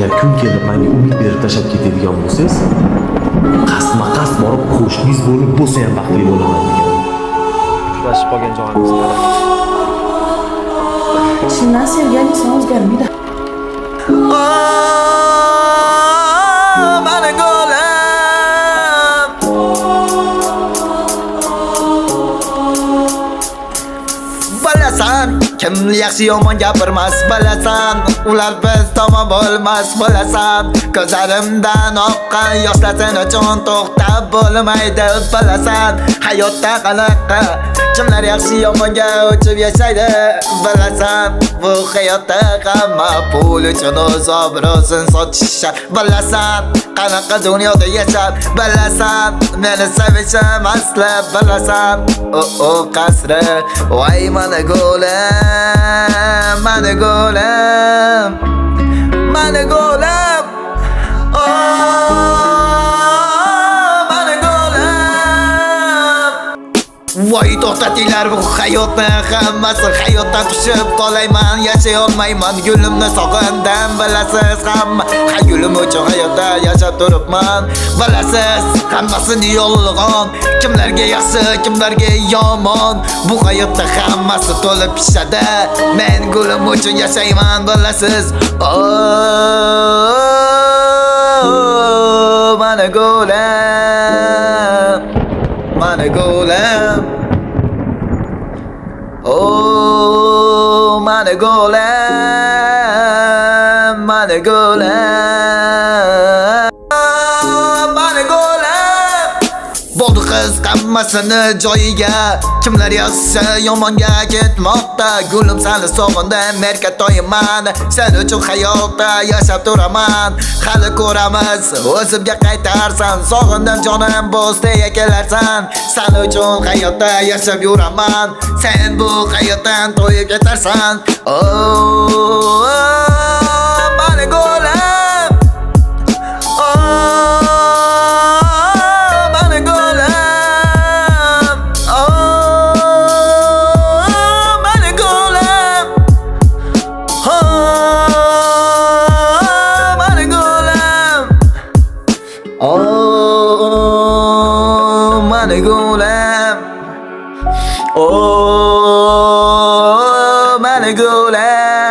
agar kun kelib menga umid berib tashlab ketadigan bo'lsangiz, qasdma-qasd borib qo'shningiz bo'lib bo'lsa ham baxtli bo'laman degan. Uchrashib qolgan joyimiz qara. Chindan sevgan inson o'zgarmaydi. Mani go'lim bilasan, kim yaxshi yomon gapirmas bilasan, ular biz tomon bo'lmas bilasan, ko'zlarimdan oqqan yoshlar uchun to'xtab bo'lmaydi bilasan, hayotda qanaqa kimlar yaxshi yomonga o'chib yashaydi bilasan, bu hayotda hamma pul uchun o'z obro'sini sotishar bilasan, qanaqa dunyoda yashab bilasan, meni sevishim asli bilasan, o qasri voy mani go'lim, mani go'lim, mani go'lim, mani go'lim. Voy to'xtatinglar bu hayotni, hammasi hayotdan tushib qolayman, yashay olmayman, gulimni sog'indim bilasiz hamma, gulim uchun hayotda yashab turibman bilasiz, hammasini yolg'on, kimlarga yaxshi kimlarga yomon, bu hayotda hammasi to'lib pishadi, men gulim uchun yashayman bilasiz. Mani go'lim, mani go'lim, mani go'lim, mani go'lim, mani go'lim. Bo'ldi qiz hammasini joyiga, kimlar yaxshi yomonga ketmoqda, gulim seni sog'indim merkatoyman, sen uchun hayotda yashab turaman, hali ko'ramiz o'zimga qaytarsan, sog'indim jonim bo'zdeya kelarsan, sen uchun hayotda yashab yuraman, sen bu hayotdan to'yib ketarsan. Mani go'lim, mani go'lim, mani go'lim, mani go'lim, mani go'lim, mani go'lim.